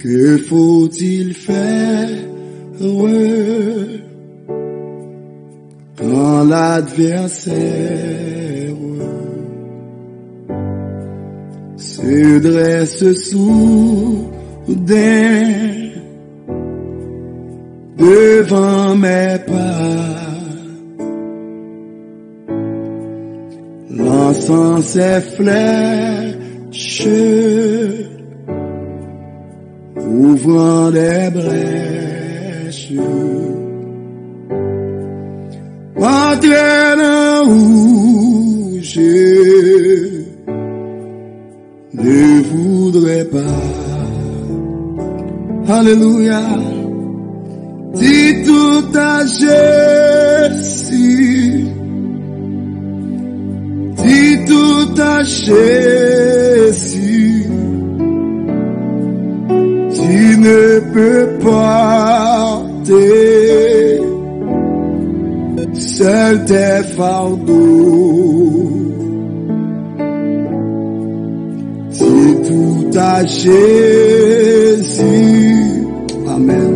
Que faut-il faire quand l'adversaire se dresse soudain devant mes pas, lançant ses flèches, ouvrant des brèches, entraînant où je ne voudrais pas. Alléluia. Dis tout à Jésus, dis tout à Jésus, tu ne peux porter seul tes fardeaux. Dis tout à Jésus, amen.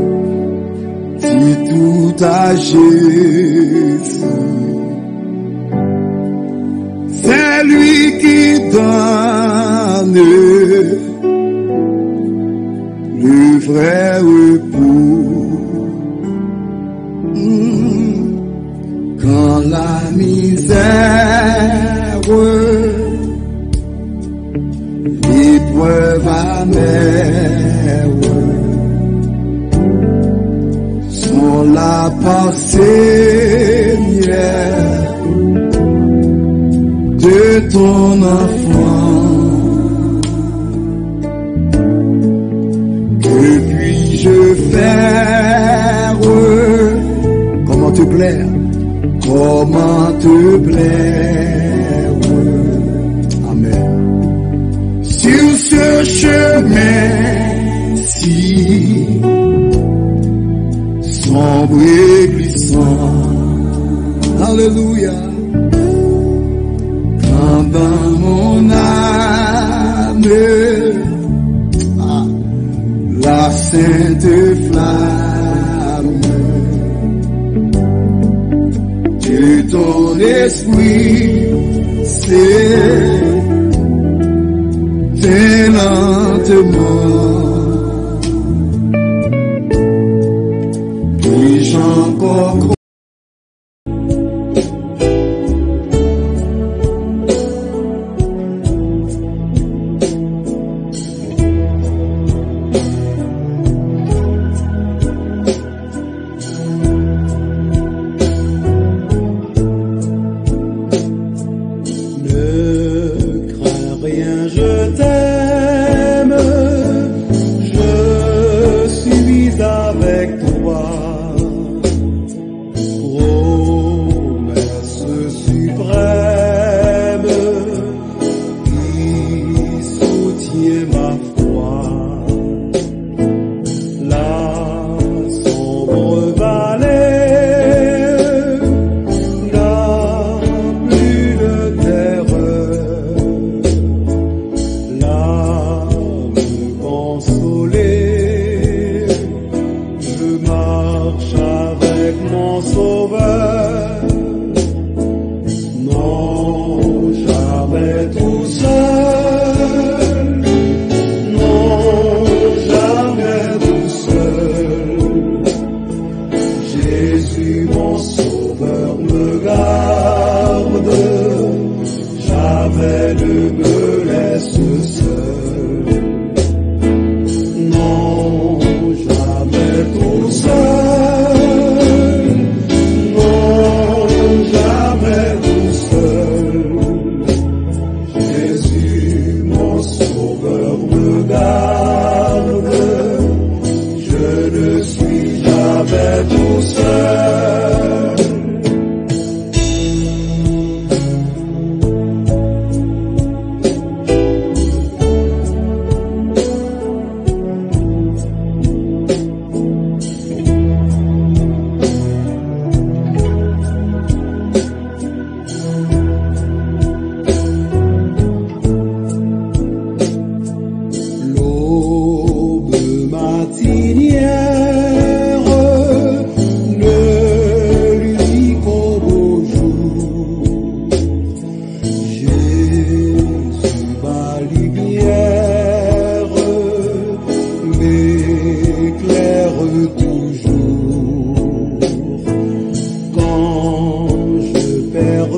Dis tout à Jésus, c'est lui qui donne le vrai repos. Quand la misère, l'épreuve amère sont là par Seigneur de ton enfant, que puis-je faire? Comment te plaire? Comment te plaire? Amen. Sur ce chemin-ci, sombre et glissant, alléluia, quand dans mon âme la sainte flamme de ton esprit s'éteint lentement, puis-je encore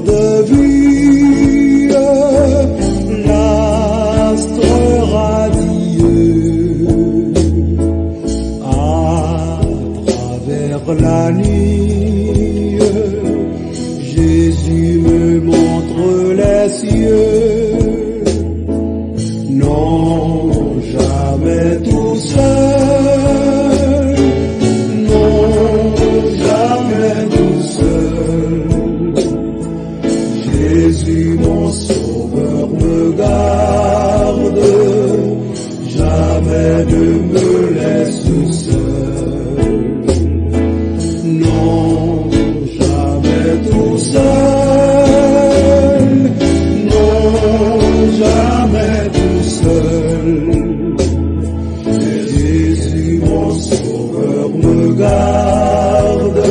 de vie, l'astre radieux, à travers la nuit, Jésus me montre les cieux. Non, jamais tout seul, non, jamais tout seul. Jésus, mon sauveur, me garde, jamais ne me laisse seul. Non, jamais tout seul, non, jamais tout seul. Jésus, mon sauveur, me garde,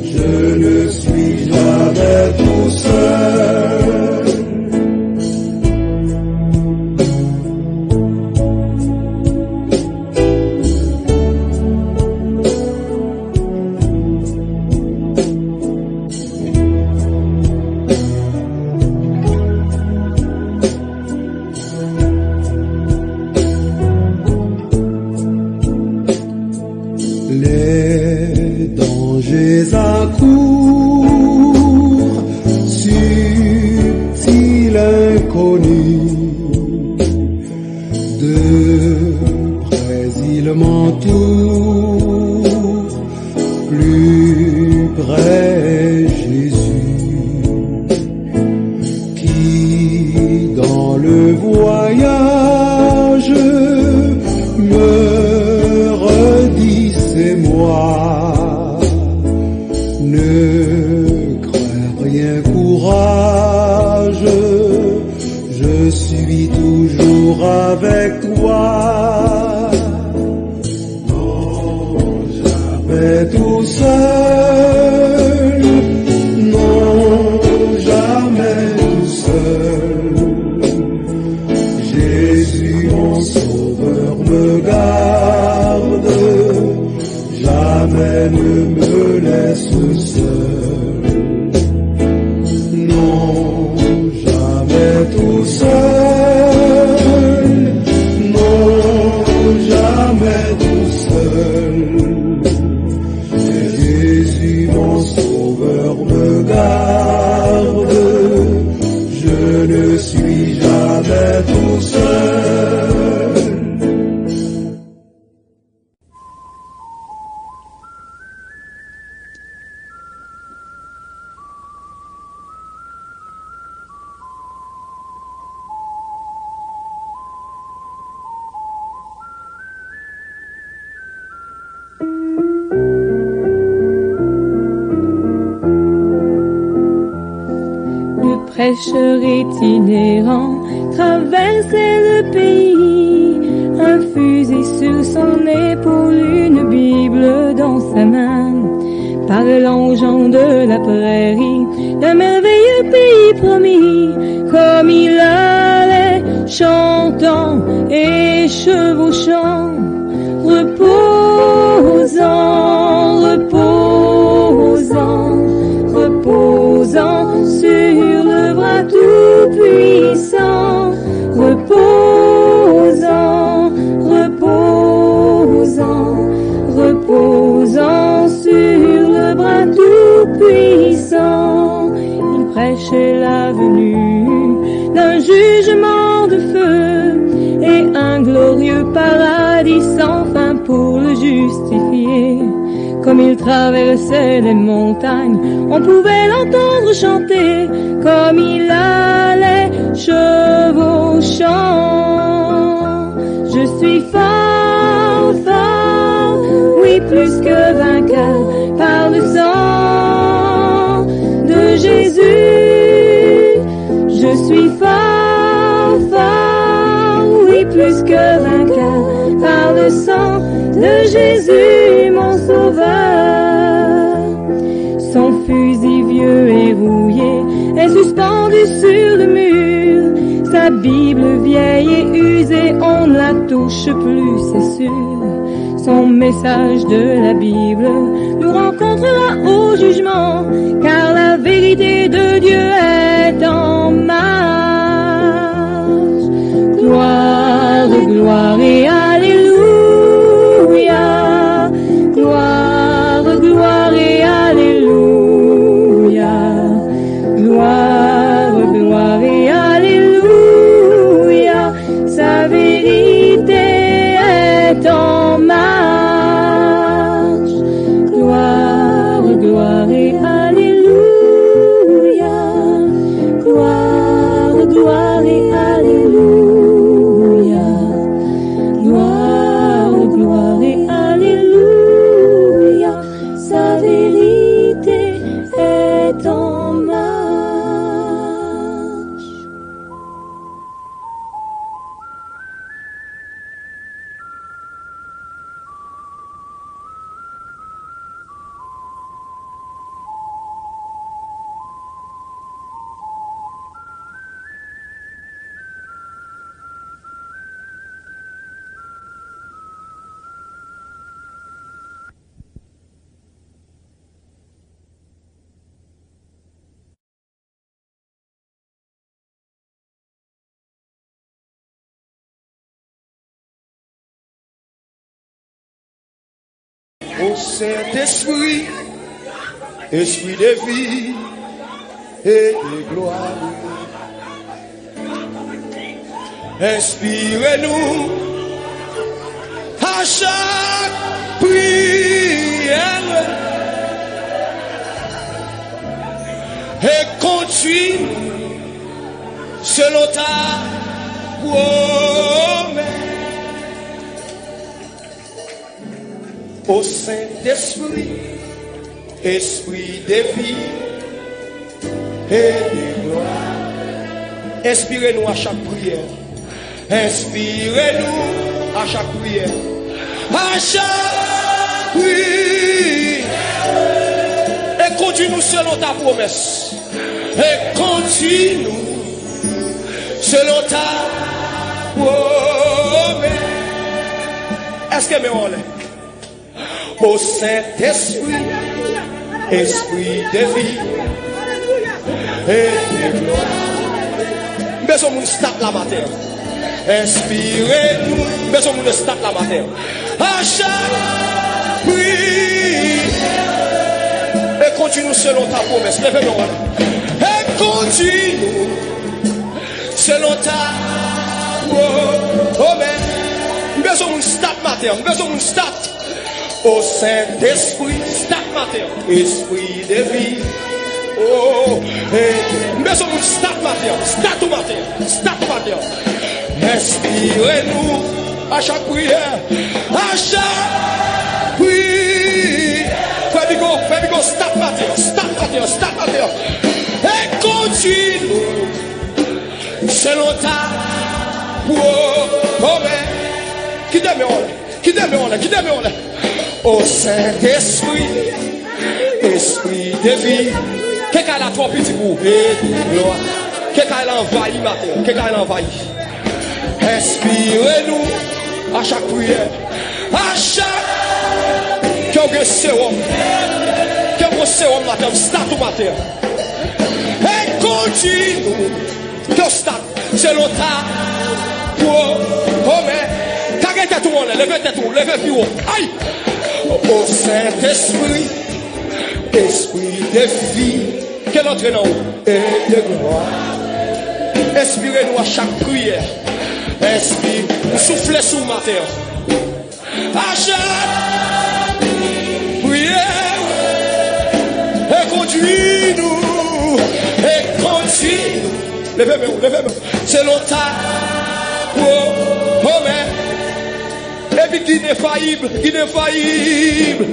je ne suis jamais tout seul. Les dangers accourent, subtils inconnus, de près ils m'entourent, plus près Jésus, qui dans le voyage me redit c'est moi. Ne crains rien, courage, je suis toujours avec toi. Non, jamais tout seul, non, jamais tout seul. Jésus, mon sauveur, me garde, jamais ne me laisse seul. Non, jamais tout seul, non, jamais tout seul. Jésus, mon sauveur, me garde, je ne suis jamais tout seul. Prêcheur itinérant traversait le pays, un fusil sur son épaule, une Bible dans sa main. Parlant aux gens de la prairie, d'un merveilleux pays promis, comme il allait chantant et chevauchant, reposant, reposant, reposant sur le bras tout-puissant, reposant, reposant, reposant sur le bras tout-puissant. Il prêchait la venue d'un jugement de feu et un glorieux paradis sans fin pour le justifier. Comme il traversait les montagnes, on pouvait l'entendre chanter, comme il allait chevauchant. Je suis fort, fort, oui plus que vainqueur, par le sang de Jésus. Je suis fort, fort, oui plus que vainqueur, par le sang de Jésus, mon sauveur. Son fusil vieux et rouillé est suspendu sur le mur. Sa Bible vieille et usée, on ne la touche plus, c'est sûr. Son message de la Bible nous rencontrera au jugement, car la vérité de Dieu est en marche. Gloire, gloire et alléluia. Gloire, gloire et alléluia. Gloire, gloire et alléluia. Sa vérité est en marche. Gloire, gloire et alléluia. Gloire, gloire et alléluia. Gloire, gloire et alléluia. Sa vérité est en marche. Ô Saint-Esprit, Esprit de vie et de gloire, inspirez-nous à chaque prière et conduis-nous selon ta promesse. Ô Saint-Esprit, Esprit de vie et de gloire, inspirez-nous à chaque prière. Inspirez-nous à chaque prière. À chaque prière. Et conduis-nous selon ta promesse. Et conduis-nous selon ta promesse. Est-ce que on l'est? Ô Saint-Esprit, Esprit de vie et de gloire. Besoin de start la matin. Inspirez-nous. Besoin de start la matin. À chaque prière. Et continue selon ta promesse. Levez-nous. Et continue selon ta promesse. Besoin de start matin. Besoin de start. Ô Saint-Esprit, start matin. Esprit de vie. Oh, besoin de start matin. Start au matin. Start matin. Inspirez-nous à chaque prière. À chaque prière. Fais go, start matin. Start matin. Start matin. Et continue selon ta promesse. Qui demeure? Qui demeure? Qui demeure? Ô Saint-Esprit, Esprit de vie, quelqu'un a trop petit pour gloire, quelqu'un a envahi matin, quelqu'un a envahi. Inspirez-nous à chaque prière, à chaque quelqu'un sérum matin, start au matin. Et continue, que start selon ta promesse. Levez tout, levez plus haut. Aïe! Ô Saint-Esprit, Esprit de vie, quel entraîneur et de gloire. Inspirez-nous à chaque prière. Inspire, soufflez sous ma terre. À chaque prière, et conduis-nous, et continue. Levez-moi, levez-moi. Selon ta promesse. Et puis guide infaillible, guide infaillible,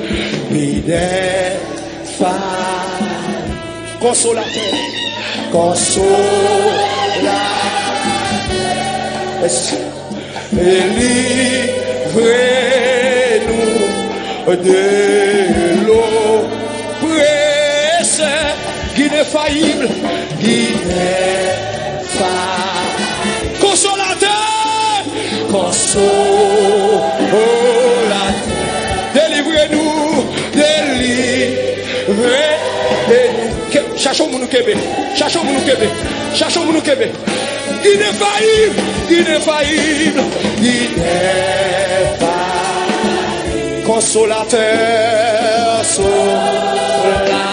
consolateur, consolateur, et livrez-nous de l'oppresse, guide infaillible, guide infaillible, consolateur, consolateur, délivrez-nous, délivrez-nous. Cherchons mon kébé. Cherchons mon kébé. Cherchons mon kébé. Ineffaillible. Ineffaillible. Ineffaillible. Consolateur. Sola.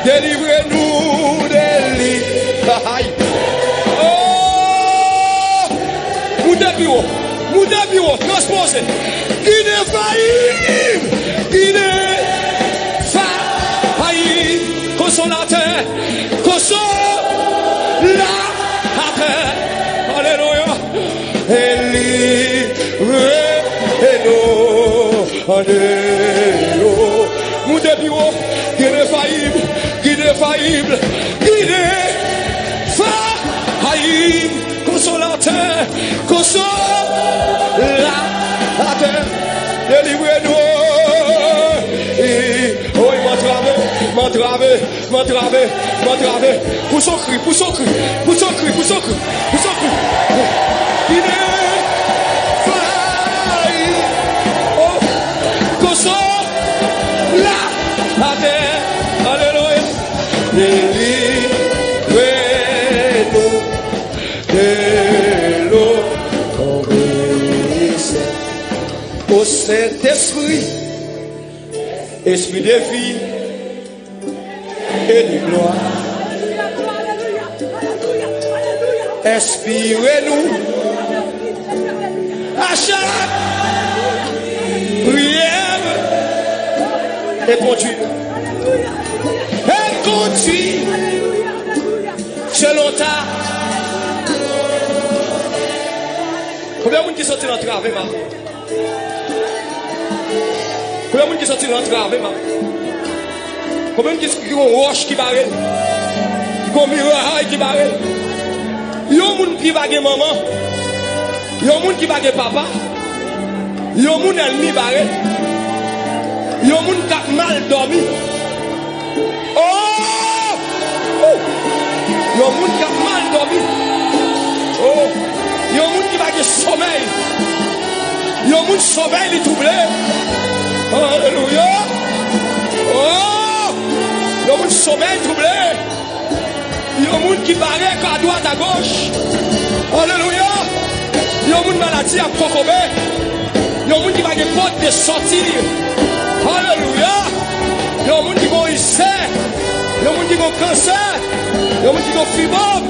Délivrez-nous des livres. Oh! Moudé bureau. Transposé. Ineffaillible. Ineffaillible. Consolateur. Consolateur. Alléluia. Délivrez-nous. Alléluia. Moudé bureau. Ineffaillible. Ineffaillible. Ineffaillible. Consolateur. Consolateur. Délivrez-nous. Oh, il m'a travé. Pour son cri. Ineffaillible. Oh, consolateur. Alléluia. Délivrez-nous de l'eau. Obéissez au Saint-Esprit, Esprit de vie et de gloire. Inspirez-nous à chaque prière et conduire. Selon ta. Combien de monde qui sortent dans le travail, maman? Combien de monde qui sortent dans le travail, maman? Combien de monde qui ont roche qui barre? Qui ont miroir qui barre? Il y a un monde qui bague maman. Il y a un monde qui bague papa. Il y a un monde qui barre. Il y a un monde qui a mal dormi. Oh! Il y a un monde qui a mal dormi. Oh! Il y a un monde qui va avoir sommeil. Il y a un monde qui sommeil, il est troublé. Alléluia. Oh! Il y a un monde qui sommeil troublé. Il y a un monde qui barre à droite, à gauche. Alléluia. Il y a un monde maladie à Kokobé. Il y a un monde qui va avoir porte de sortie. Alléluia. Il y a un monde qui va ulcère. Il y a un monde qui va cancer. Il y a un monde qui va fibrome.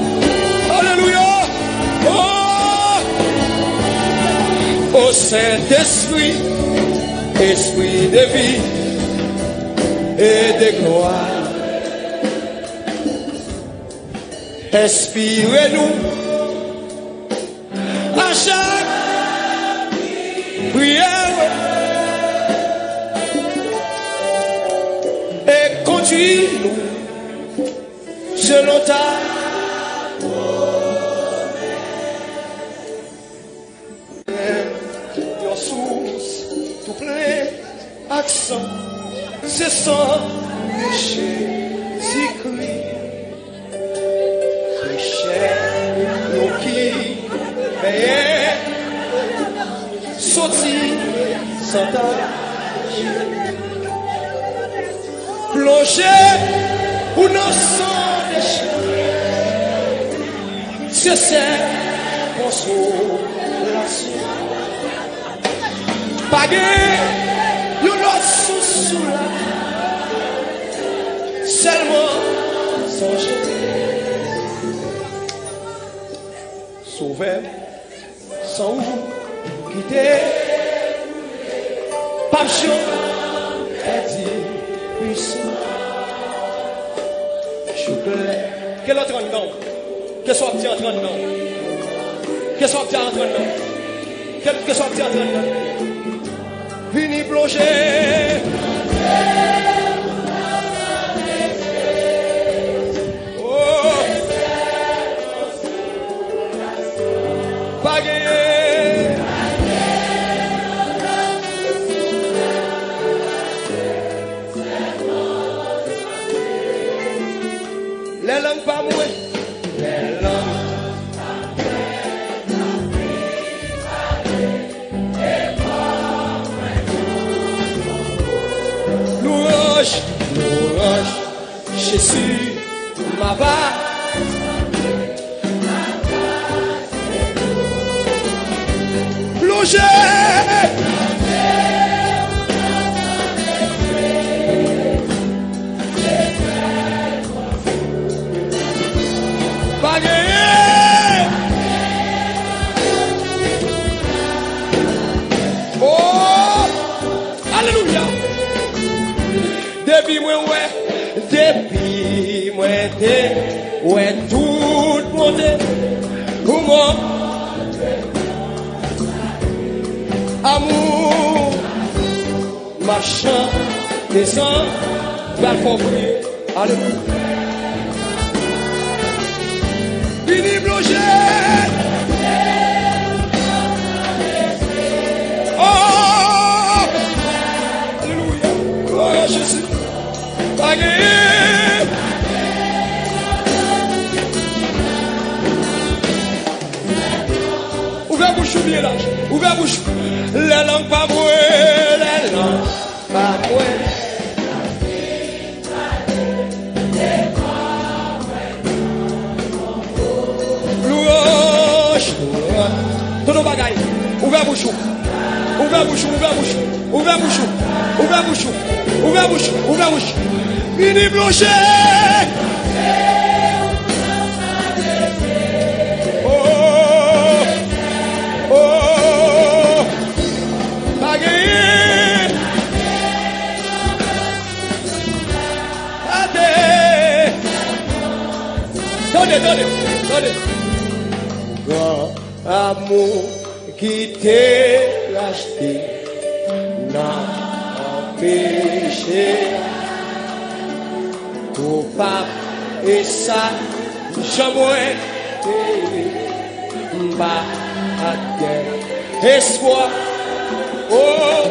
Alléluia. Oh, Saint-Esprit, Esprit de vie et de gloire. Inspirez-nous à chaque prière et conduis-nous selon ta source, tout plein accent, c'est sans Jésus-Christ. Péché, l'eau qui veille, sorti, sans tâche, plongé ou non sans déchet, c'est cette consolation. Pagé, you not sous là. Seulement songer. Sauver, sans vous quitter. Passion, dit puissant. Je plais. Quel autre nom? Qu'est-ce qu'on dit en train de nom? Qu'est-ce qu'on dit en train de nom? Qu'est-ce qu'on dit en train de nom? Vini plonger. Oh, pas gagné. Les langues pas mouées. Les langues. L'orage, Jésus, ma va. Plongez. Pas gagné. Oh, alléluia. Depuis moi ouais, tout le monde pour moi. Amour, machin, descend, va le faire prier. Alléluia. Fini bloqué. Oh, alléluia. Gloire à Jésus. Bagay. Ouvrez bouche, oubliez l'âge. Ouvrez bouche. La langue pas mouée, la langue pas mouée. Louange. Tout le bagaille. Ouvrez bouche. Ouvrez bouche, ouvrez bouche. Ouvrez bouche. Ouvrez bouche. Ouvrez bouche. Ouvrez bouche. Mini bloché. Donnez. Grand amour qui t'est racheté n'a empêché ton pape et ça jamais m'a espoir. Oh,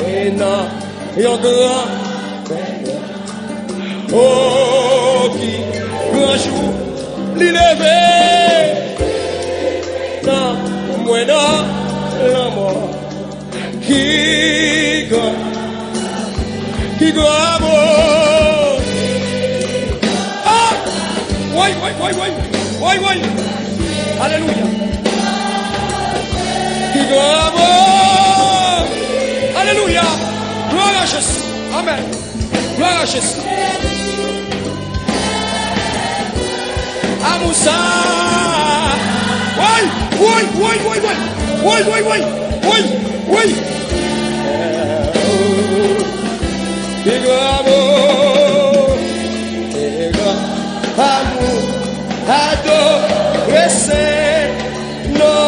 et non, et en grand. Oh, qui grand jour l'élevé non moi non la mort qui grand amour. Ah ouais alléluia qui grand amour. Alléluia, gloire à Jésus, amen, gloire à Jésus. Amoussa. Oui. Big amour, adoré, non.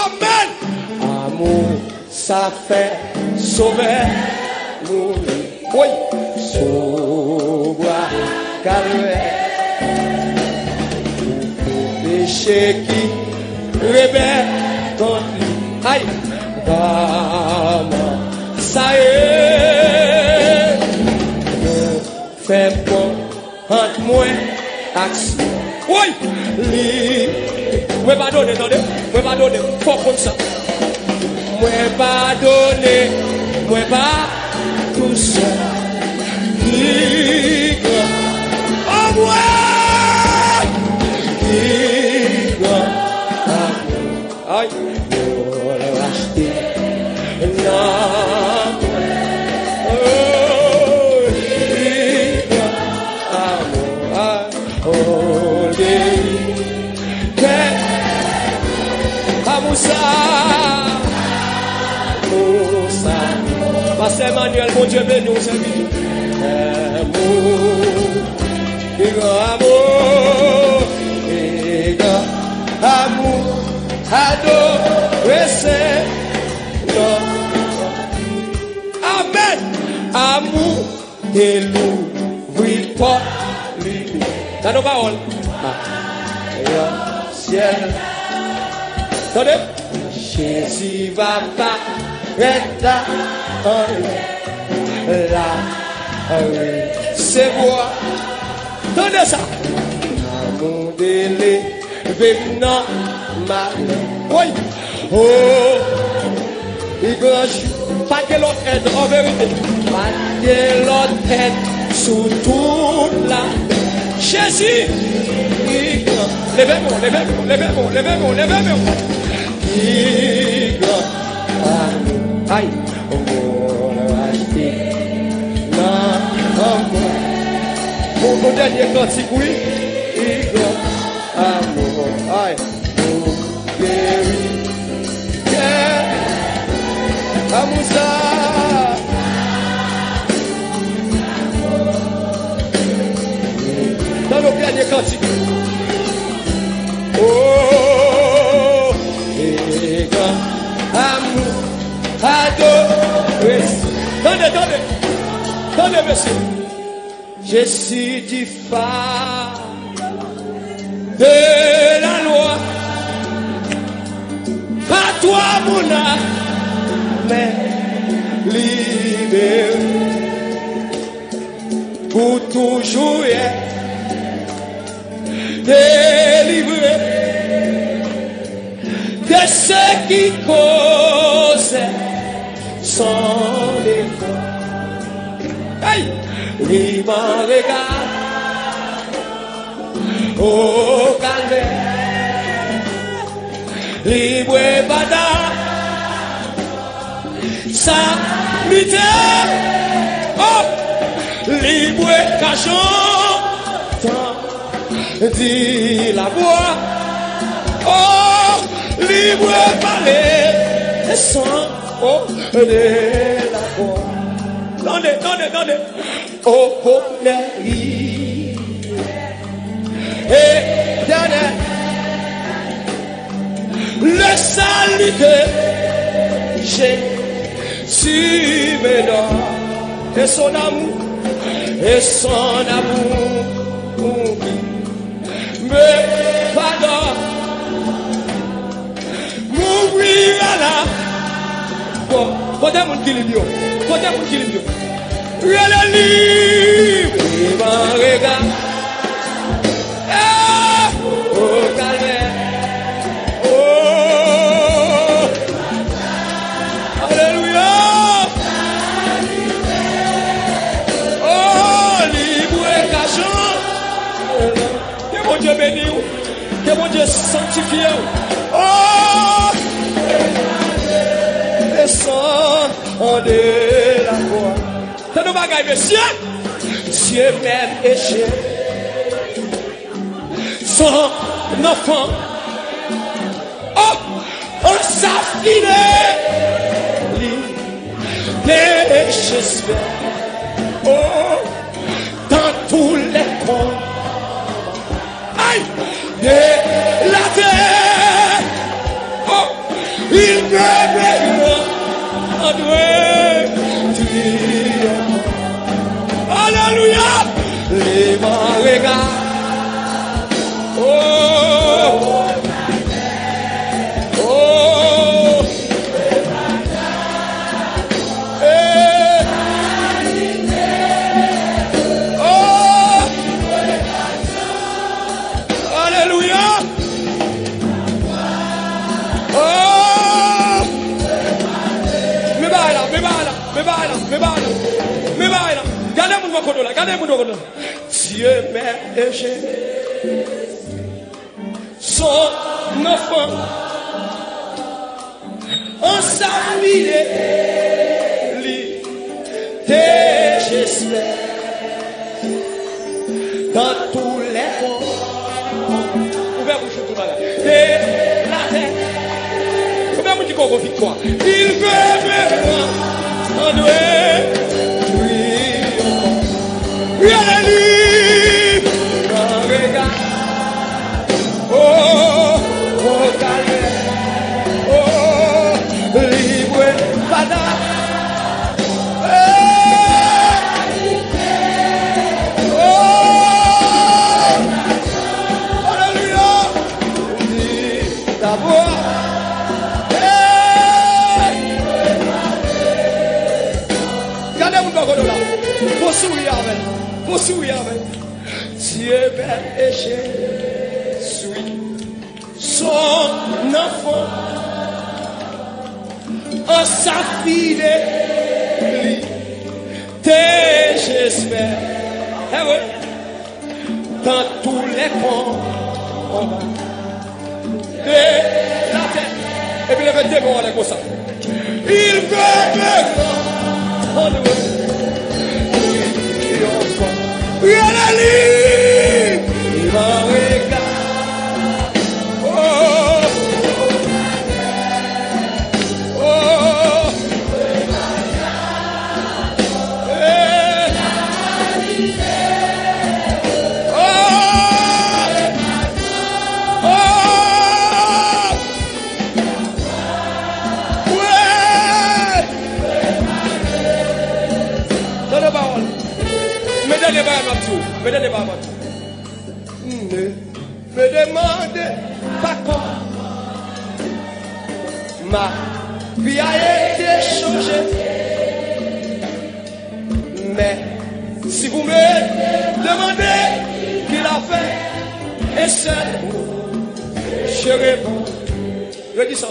Amen. Amour, ça fait sauver, mourir. Oui, sauver, calmer. Péché qui rebelle contre lui. Aïe, vraiment, ça y est. Ne fais pas entre moi action. Oui, lui. Moi pardonner, faut comme ça. Moi pardonner, moi pas tout seul. Lui, oh moi. Aïe, pour le racheter, non, oh, Moussa, Pasteur Emmanuel, mon Dieu béni, nous servir. Amour, adoré, amen. Amour, et l'ouvrir pas lui. Dans nos paroles. Ciel. Attendez. Jésus va pas être là. C'est moi. Attendez ça. Amour délai, venant mal. Oui. Oh, il grange. Pas de l'autre aide, en vérité. Pas de l'autre aide sous toute la. Jésus, il grand. Levez-moi, levez-moi, levez-moi, levez-moi, levez-moi. Il grand. Aïe. Mon dernier cantique, oui. Il grand. Amour. Aïe. Guéri. Amouza. Dans le dernier cantique. Oh, et quand amour, adoration. Attendez, monsieur. Je suis du phare de la loi. À toi, mon âme, libéré pour toujours. Délivré de ceux qui causent sans l'effort. Aïe, il m'en regarde au calvaire, libre et bada, sa mité, oh, libre et cachant. Dit la voix, oh, libre parler, sans de la voix. Attendez, oh, populaire, et dernier, le salut de Jésus me donne, et son amour, me pardonne, m'ouvrir à la bon, côté mon kilibio, le livre, il m'en regarde, au calvaire, oh, alléluia, oh, libre et cachant. Que mon Dieu bénisse, que mon Dieu sanctifie. Oh, descend de la croix. C'est nos bagailles, monsieur. Dieu même éché. Son enfant. Oh, on s'affine. J'espère. Oh, dans tous les coins. De la terre, oh, il me bénira, alléluia, les mains oh, oh, alléluia. Me baila. Gardez mon doigt. Dieu m'a éché. Son enfant. En sa vie. J'espère. Dans tous les fonds. Ouvrez-vous tout là. De la terre. Ouvrez-vous du corps victoire. Il veut en nous. Oh, oh, calme. Oh, libre, pada. Oh, alléluia. D'abord. Regardez-vous là. Pour sourire avec. Dieu m'a éché. Suis son enfant. en sa fidélité, j'espère. Eh oui, dans tous les combats de la terre. Et puis le démon, on est comme ça. Il veut me rendre. Il va regarder. Oh, oh, me demandez pas comment ma vie a été changée. Mais si vous me demandez qu'il a fait, et seul, je réponds. Je dis ça.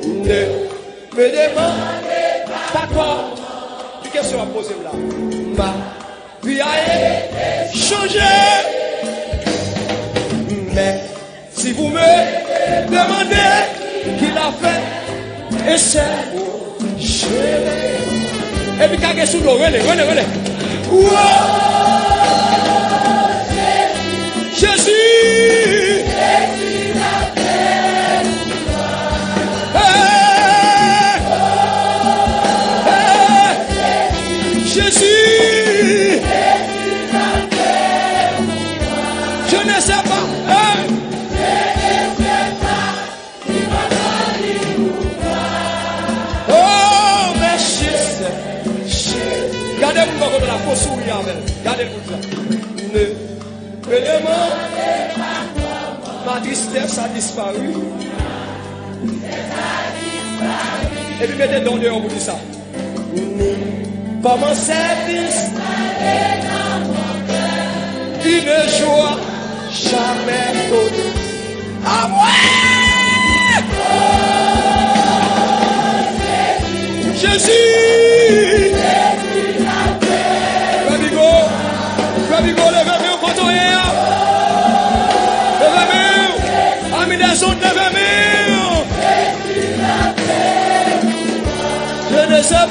Ne me demandez pas comment. Une question à poser là. Ma vie a été changée. Mais si vous me demandez qu'il a fait, et c'est je réponds. Et puis quand il sous l'eau, relais. Jésus, Jésus, je ne sais pas. Oh, mais je sais. Gardez-moi de la fausse souris avec. Gardez-moi ça. Ne me demandez pas comment ma tristesse a disparu. Et puis mettez dans dehors pour dire ça. Comment c'est installé dans mon cœur une joie jamais connue. Ah ouais! Jésus! Levez-vous, levez-vous, quand on est. Levez-vous, amis des autres, levez-vous. Je ne sais pas.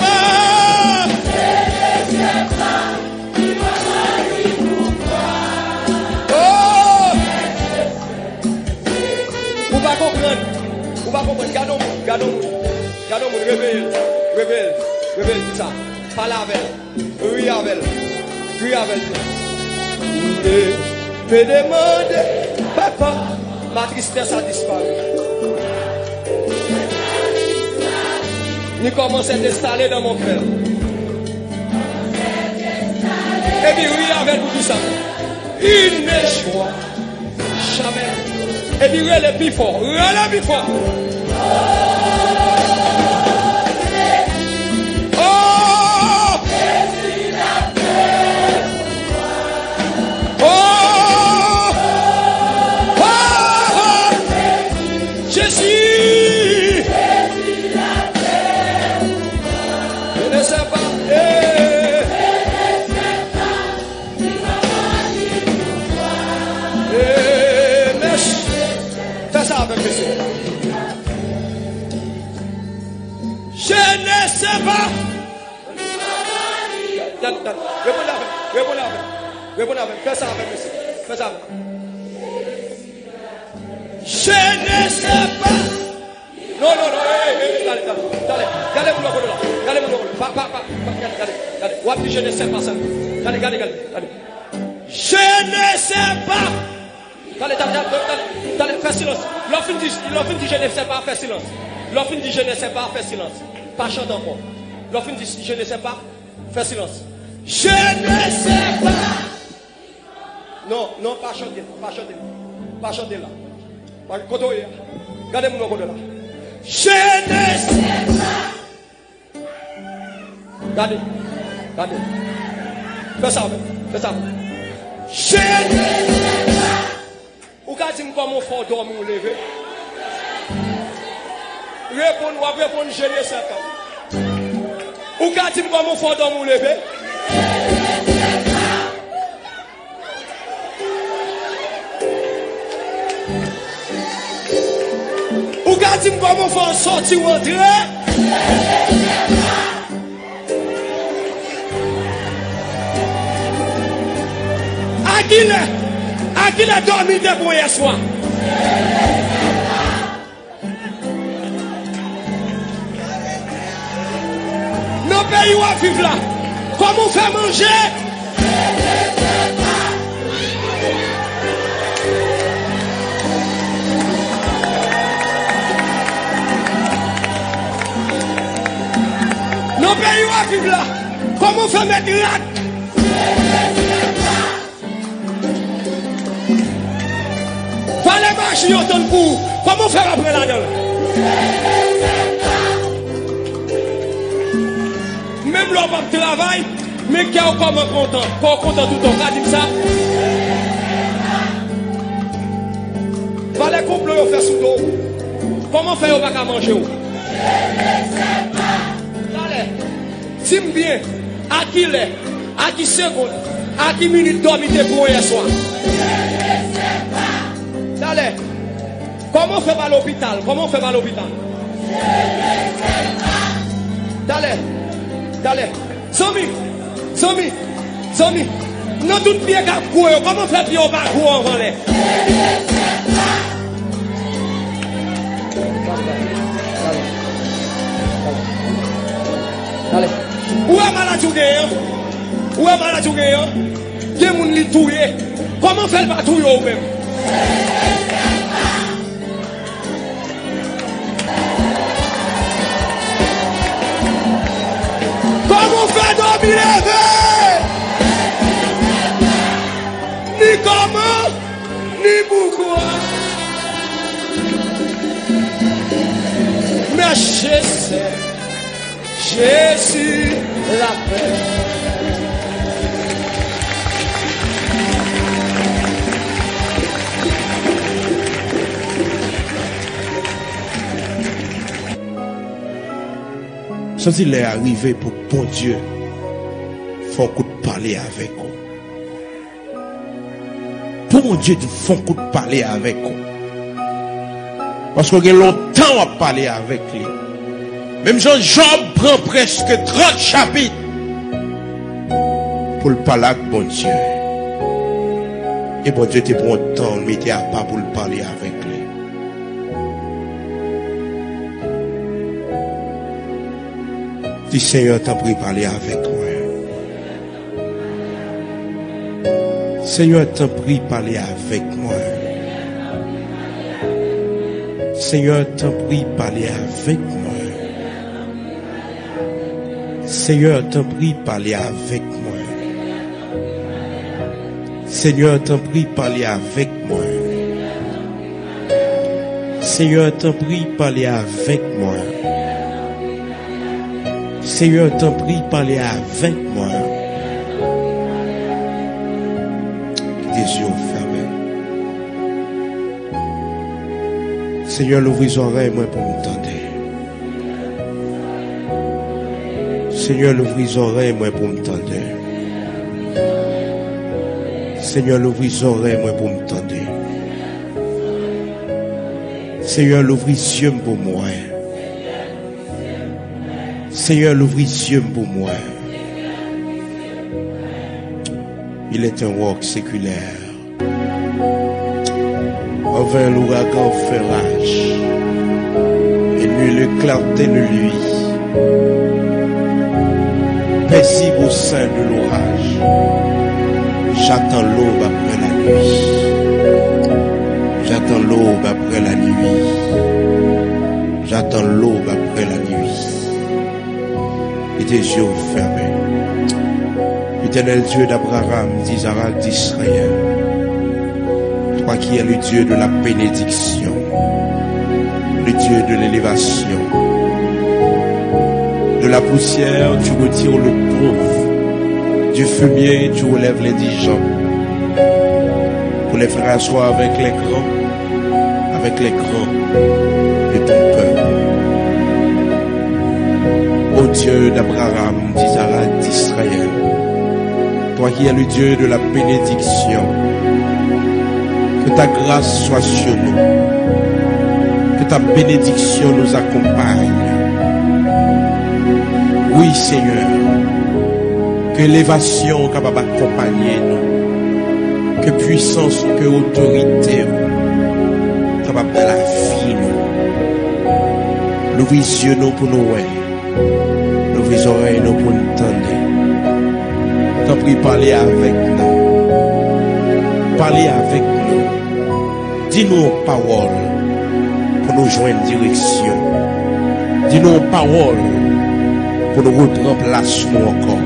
Vous va comprendre. Gardons-nous, réveille, tout ça. Parle avec elle, oui avec elle. Ne me demande pas quand ma tristesse a disparu. Ni comment c'est installé dans mon cœur. Et puis oui avec vous tout ça. Il ne joie jamais. Et puis relève le plus fort. Je ne sais pas. Répondez avec. Fais ça avec monsieur. Fais ça avec. Je ne sais pas. Non. Allez. Regardez-vous là. Regardez. Je ne sais pas ça. Regardez. Je ne sais pas. Allez, fais silence. L'enfant dit je ne sais pas, fais silence. L'enfant dit je ne sais pas, fais silence. Pas chanter encore. L'enfant dit je ne sais pas, fais silence. Je ne sais pas. Non, pas chanter là. Regardez-moi là. Je ne sais pas. Regardez. Fais ça. Je ne sais pas. Ou quand tu me vois mon fort dormir ou lever. Répondre, gêner ça. Ou quand tu me comment faire dans mon lever? Ou quand tu me comment faire sortir ou entrer? À qui l'a dormi de pour hier soir? Nos pays où à vivre là, comment faire manger? Nos pays où à vivre là, comment faire mettre là? Fallait marcher autant pour. Comment faire après là-dedans? Même l'homme pas travail, mais qui est encore content. Pas content tout le temps. Dit ça. Fallait complot faire sous l'eau. Comment faire au pas manger? Allez, dis-moi bien, à qui l'est, à qui seconde, à qui minute dormité pour hier soir? Allez, comment faire à l'hôpital? Comment faire à l'hôpital? Allez, Zomi, non tout bien qu'à courir, comment faire pied au bas avant les? Allez, où est maladie? Où est maladie? Qui est mon lit touillé? Comment faire le touiller au même? Comment faire dormir ni comment, ni pourquoi. Mais Jésus la paix. Ça il est arrivé pour bon Dieu. Faut qu'on parler avec vous. Pour mon Dieu, il faut qu'on parler avec vous. Parce que longtemps à parler avec lui. Même Jean-Job prend presque 30 chapitres pour le parler avec bon Dieu. Et bon Dieu te prend le temps, mettez à part pour le parler avec lui. Dis Seigneur, t'as pris parler avec moi. Seigneur, t'as pris parler avec moi. Seigneur, t'as pris parler avec moi. Seigneur, t'as pris parler avec moi. Seigneur, t'as pris parler avec moi. Seigneur, t'as pris parler avec moi. Seigneur, t'en prie, parler avec moi. Des yeux fermés. Seigneur, l'ouvre les oreilles, moi, pour m'entendre. Seigneur, l'ouvre les oreilles, moi, pour m'entendre. Seigneur, l'ouvre les oreilles, moi, pour m'entendre. Seigneur, l'ouvre les yeux pour moi. Seigneur, l'ouvre les yeux pour moi. Il est un roc séculaire. Envers l'ouragan fait rage. Et nul le clarté de lui. Paisible au sein de l'orage. J'attends l'aube après la nuit. J'attends l'aube après la nuit. J'attends l'aube après la nuit. Et tes yeux fermés. Éternel Dieu d'Abraham, d'Isaac, d'Israël, toi qui es le Dieu de la bénédiction, le Dieu de l'élévation, de la poussière tu retires le pauvre, du fumier tu relèves l'indigent, pour les faire asseoir avec les grands de ton peuple. Ô Dieu d'Abraham, d'Isaac, d'Israël, toi qui es le Dieu de la bénédiction, que ta grâce soit sur nous, que ta bénédiction nous accompagne. Oui, Seigneur, que l'élévation capable d'accompagner nous, que puissance, que autorité capable de la vie nous. Nous visionnons pour nous, nous visons nous pour nous tendre. T'en prie, parler avec nous. Parlez avec nous. Dis-nous une parole pour nous joindre direction. Dis-nous une parole pour nous reprendre place nous encore.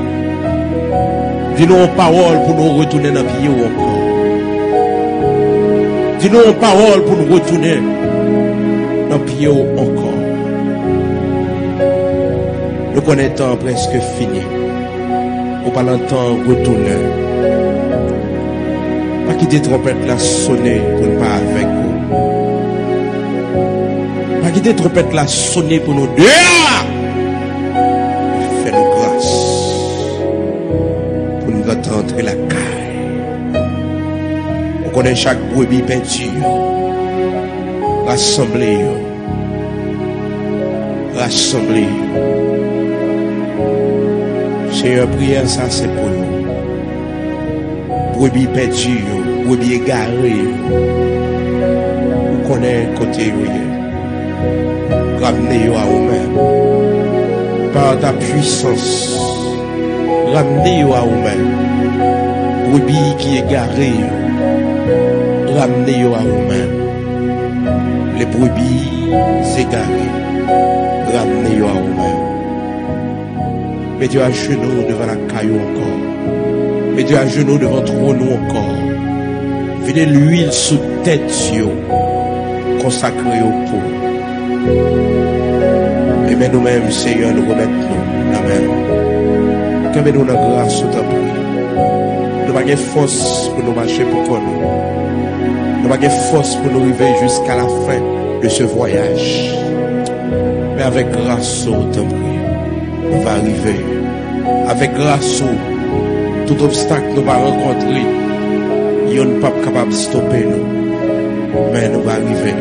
Dis-nous une parole pour nous retourner dans le pied encore. Dis-nous une parole pour nous retourner dans le pied encore. Nous connaissons presque fini. Ou pas longtemps retourner. Pas quitter trompette la sonner pour ne pas avec vous. Pas quitter trompette la sonner pour nous dire. Fais-nous grâce pour nous entrer la caille. On connaît chaque brebis peinture. Rassembler. Rassembler. Seigneur, prière, ça c'est pour nous. Brebis perdus, brebis égarés. Vous connaissez côté où ramenez-vous à vous-même. Par ta puissance, ramenez-vous à vous-même. Brebis qui égarés, ramenez-vous à vous-même. Les brebis égarés, ramenez-vous à vous-même. Mettez à genoux devant la caillou encore. Mettez à genoux devant trône encore. Venez l'huile sous tête, consacrée au pot. Et mais nous-mêmes, Seigneur, nous remettons nous. Que nous la grâce sous ta prière. Nous n'avons pas de force pour nous marcher pour nous. Nous n'avons pas de force pour nous arriver jusqu'à la fin de ce voyage. Mais avec grâce sous ta prière. On va arriver avec grâce tout obstacle nous va rencontrer, il n'y a pas capable de stopper nous, mais nous va arriver.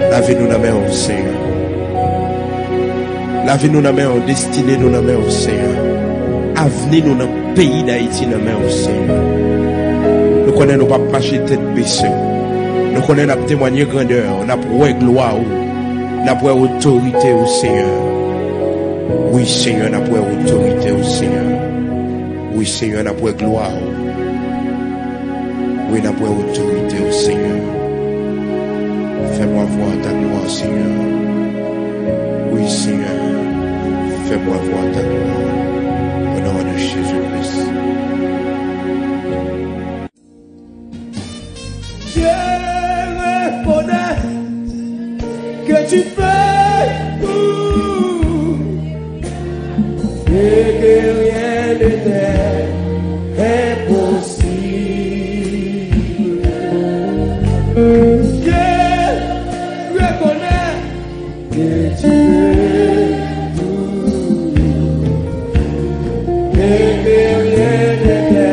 Lavez-nous la main au Seigneur, lavez-nous la main au destiné, nous la main au Seigneur, avenir nous dans le pays d'Haïti la main au Seigneur. Nous connaissons nos pas marcher tête baissée, nous connaissons notre témoigner grandeur, notre gloire, notre autorité au Seigneur. Oui, Seigneur, n'a pas autorité au Seigneur. Oui, Seigneur, n'a pas gloire. Oui, n'a pas autorité au Seigneur. Fais-moi voir ta gloire, Seigneur. Oui, Seigneur, fais-moi voir ta gloire. Au nom de Jésus-Christ. Je reconnais que tu fais. Et que rien n'était impossible. Je reconnais que tu es tout et que rien n'était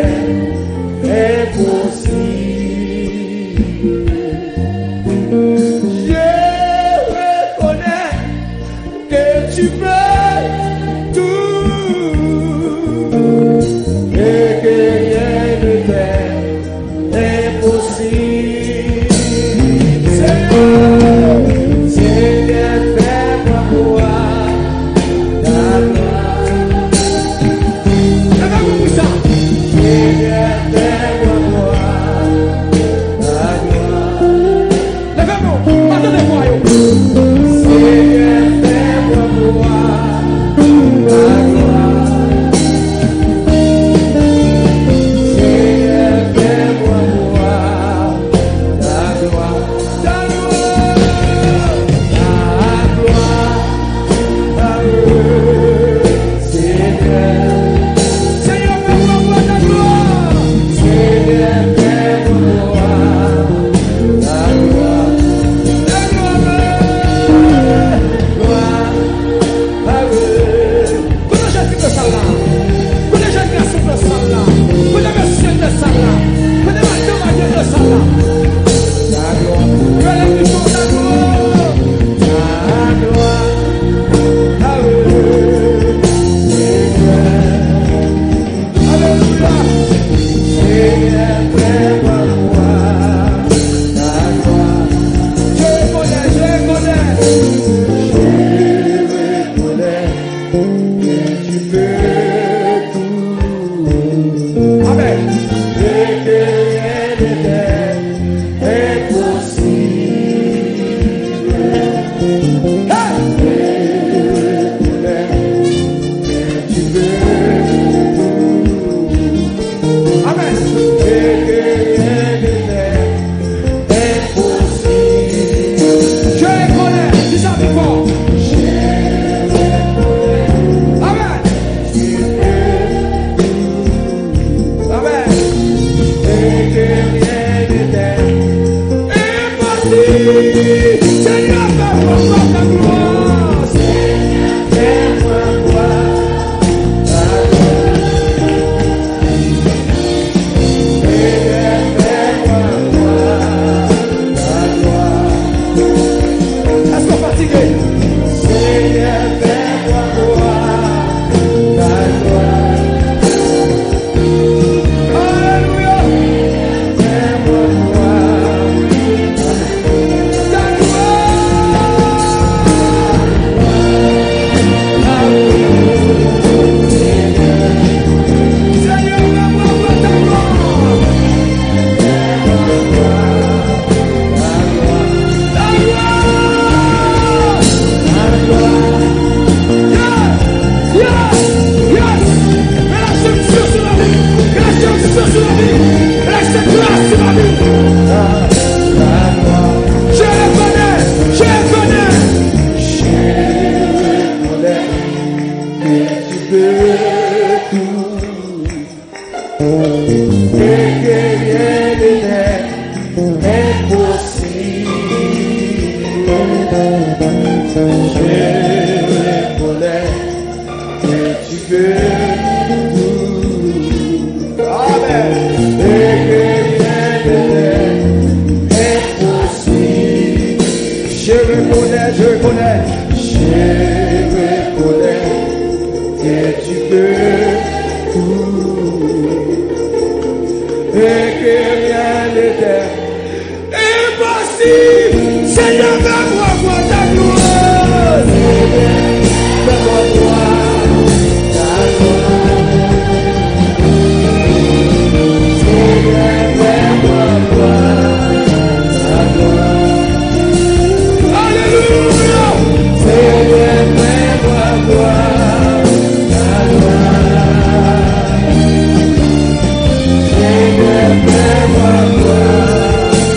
et que rien n'était impossible. Seigneur, fais-moi voir ta gloire. Fais-moi voir ta gloire. Seigneur, fais-moi voir ta gloire. Alléluia. Seigneur, fais-moi voir ta gloire. Seigneur, fais-moi voir ta gloire.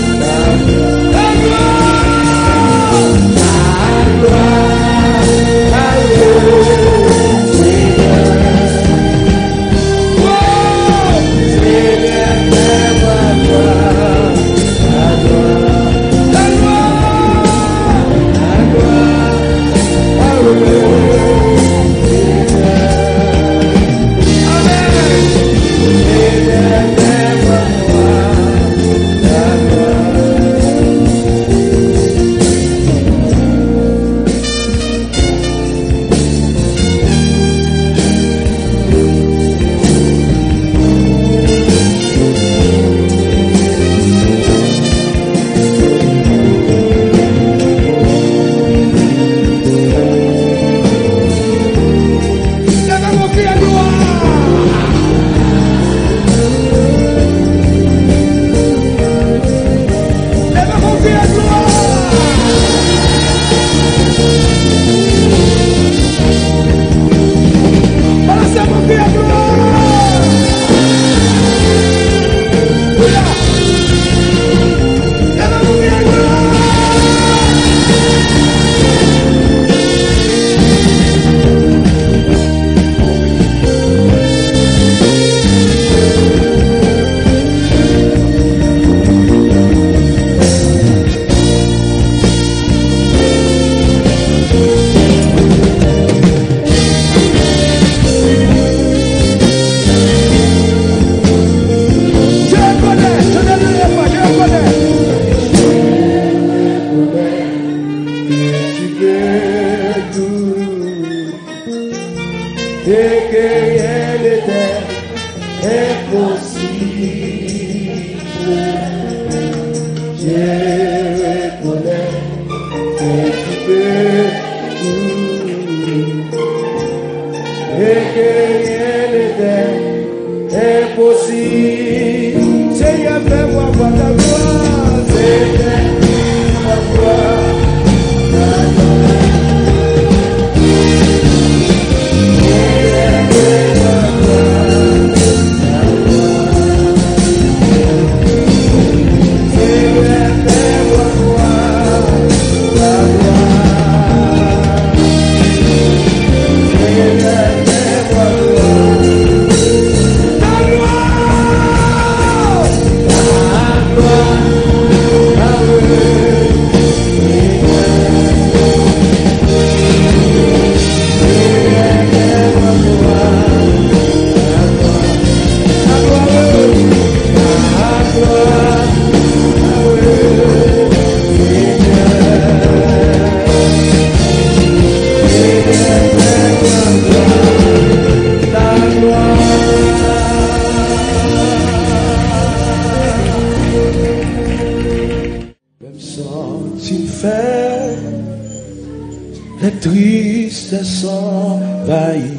Les tristesses envahissent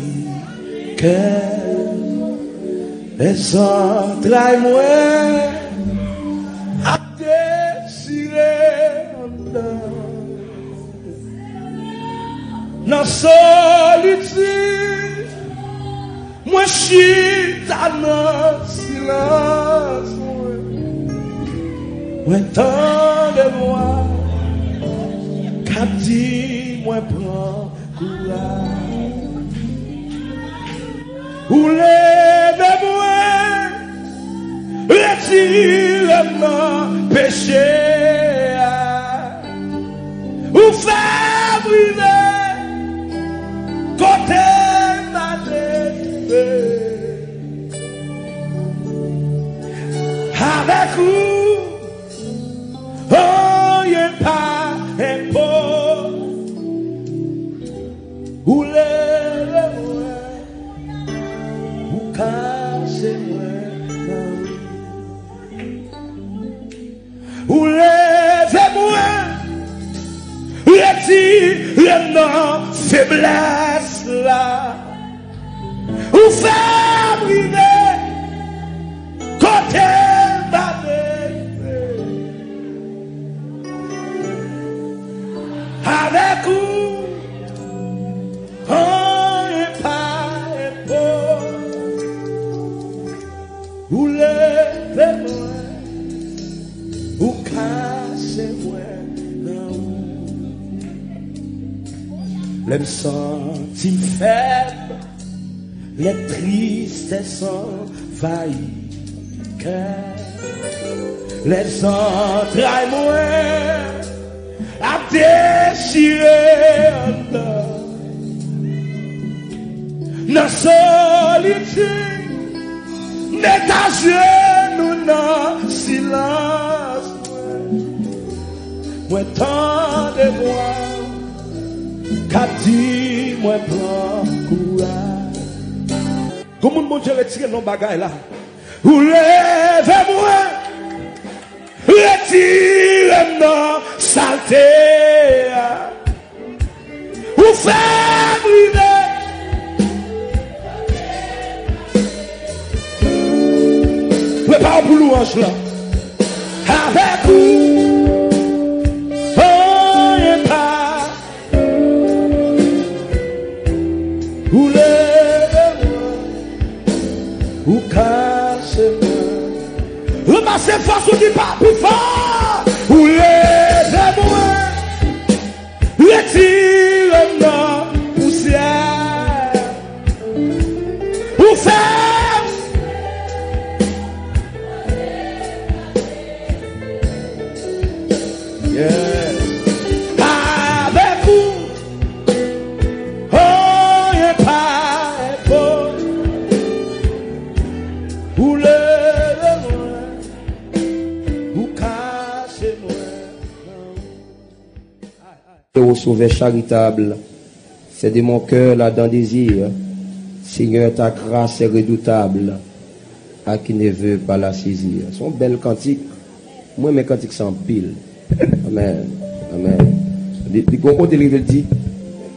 les entrailles moins à désirer dans la solitude, moi chute dans le silence, moi tant de moi qu'a dit moi prends courage ou les de moi retire-moi péché ou faire brûler côté ma délivrée avec vous oh y'a pas un pot ou les ou casser moi non faiblesse là. Ou fait briller côté avec vous, on est pas épaule. Ou levez-moi, ou cassez-moi, les sentis faibles, les tristesses envahissent les entrailles moins à déchirer dans solitude, mais ta genou dans silence. Moi tant de moi, qu'a dit moi prends courage. Comment mon Dieu retire nos bagailles là? Ou levez-moi, retire nos saletés, ou faites brûler. Prépare pour louange là. Avec vous, on n'est pas. Ou levez-moi, ou cassez-moi. Ramassez force ou dit pas plus fort. Ou levez-moi, retire nos poussières. Ou faites. Avec vous, on n'est pas épaule. Ou levez-moi, ou cassez-moi. Au sauveur charitable, c'est de mon cœur là-dedans désir. Seigneur, ta grâce est redoutable, à qui ne veut pas la saisir. Son bel cantique, moi mes cantiques sont pile. Amen. Amen. Depuis qu'on côté il dit,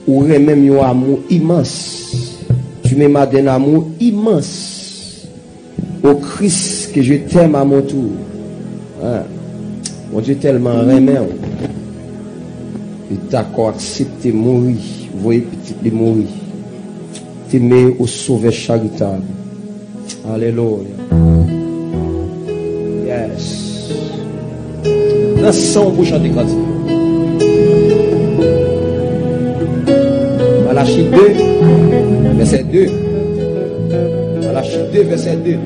ou même un amour immense. Tu m'aimes d'un amour immense. Au Christ que je t'aime à mon tour. Hein? Mon Dieu tellement aimé. Et d'accord accepté mourir. Vous voyez petit de mourir. T'aimer au sauveur charitable. Alléluia. Yes. Dans son bouche chanter cantique. Malachie 2, verset 2. Malachie 2, verset 2.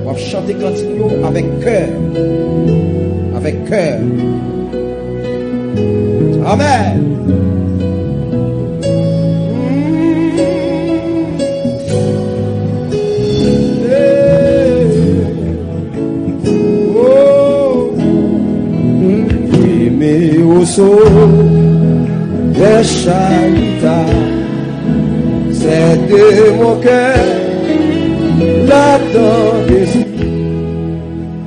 On va chanter cantique avec cœur. Avec cœur. Amen. Des charitables, c'est de mon cœur là-dedans désir.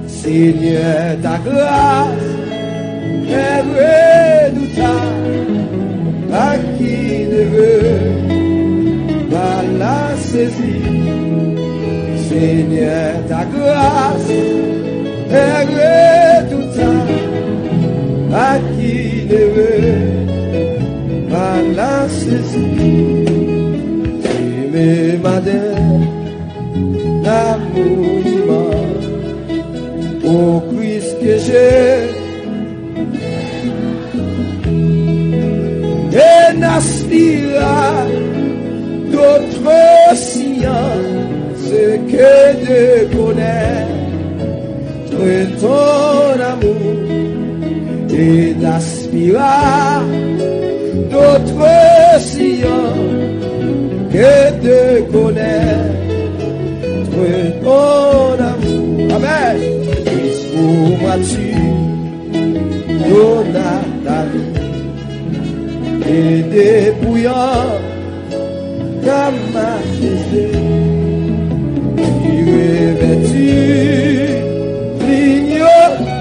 Seigneur, ta grâce est redoutable, à qui ne veut pas la saisir. Seigneur, ta grâce est redoutable, à qui ne veut pas la saisir. Aimer madame, l'amour immense, au Christ que j'ai, et n'aspira d'autres sciences que de connaître ton amour. Et n'aspira d'autres sillons que de connaître ton amour. Amen. Christ pour moi tu donnes ta vie et dépouillant ta majesté qui revêtu l'ignorance.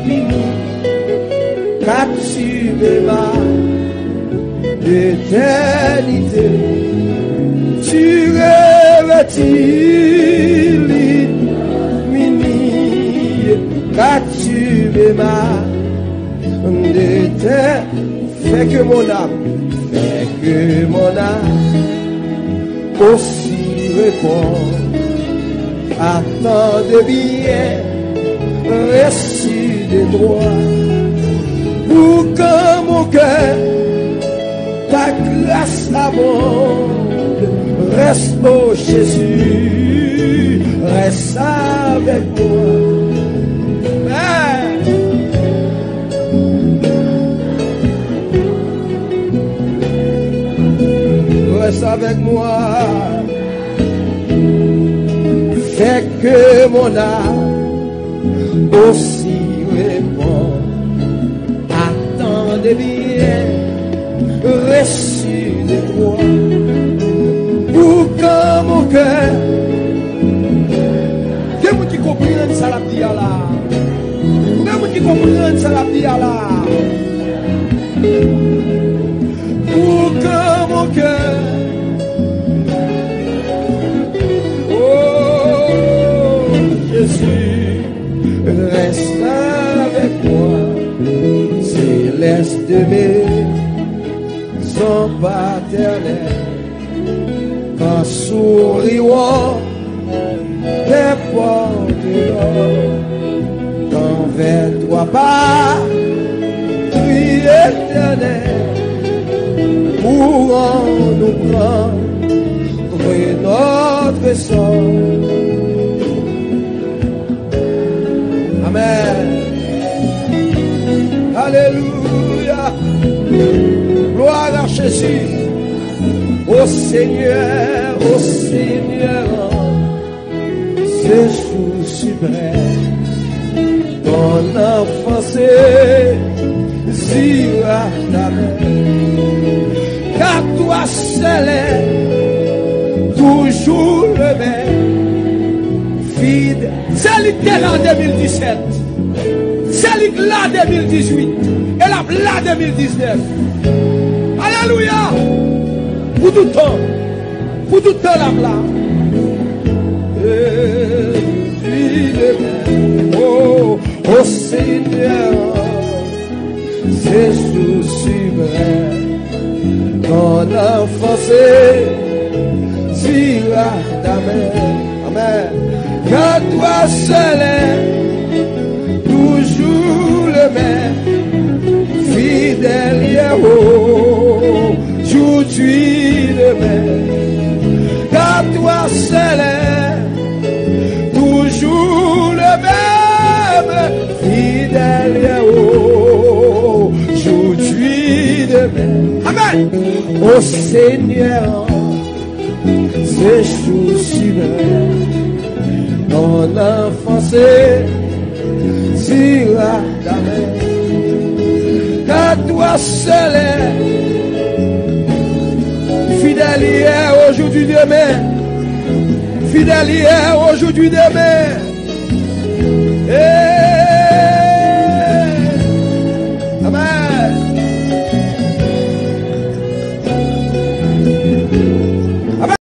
Captivé ma d'éternité. Tu revêtis l'ignominie, car tu m'aimas d'éternité. Fais que mon âme aussi répond à tant de biens reçus de droit, pour que mon cœur ta grâce abonde. Reste, oh Jésus, reste avec moi. Reste avec moi. Fais que mon âme aussi répond à tant de biens reçus de toi, pour que mon cœur. Que vous qui comprenez ça la vie là, que vous qui comprenez ça la vie là, pour que mon cœur. Jésus, reste avec moi, céleste de maison paternelle, qu'en souriant des portes d'or, qu'envers toi pas, pluie éternelle, pour en nous prendre notre sort. Amen. Alléluia. Gloire à Jésus. Ô Seigneur, ce jour suprême, ton enfance sera ta mère. Car toi seul est toujours le même. C'est l'idée en 2017, c'est l'idée là 2018, et là 2019. Alléluia. Pour tout temps là. Oh Seigneur, c'est jour suprême, ton enfance sera ta mère. Amen. Car toi seul est toujours le même, fidèle aujourd'hui le même. Car toi seul est toujours le même, fidèle aujourd'hui le même. Amen. Ô Seigneur, c'est jour suprême, ton enfance sera ta mère. Car toi seul est fidèle hier, aujourd'hui, demain. Fidèle hier, aujourd'hui, demain.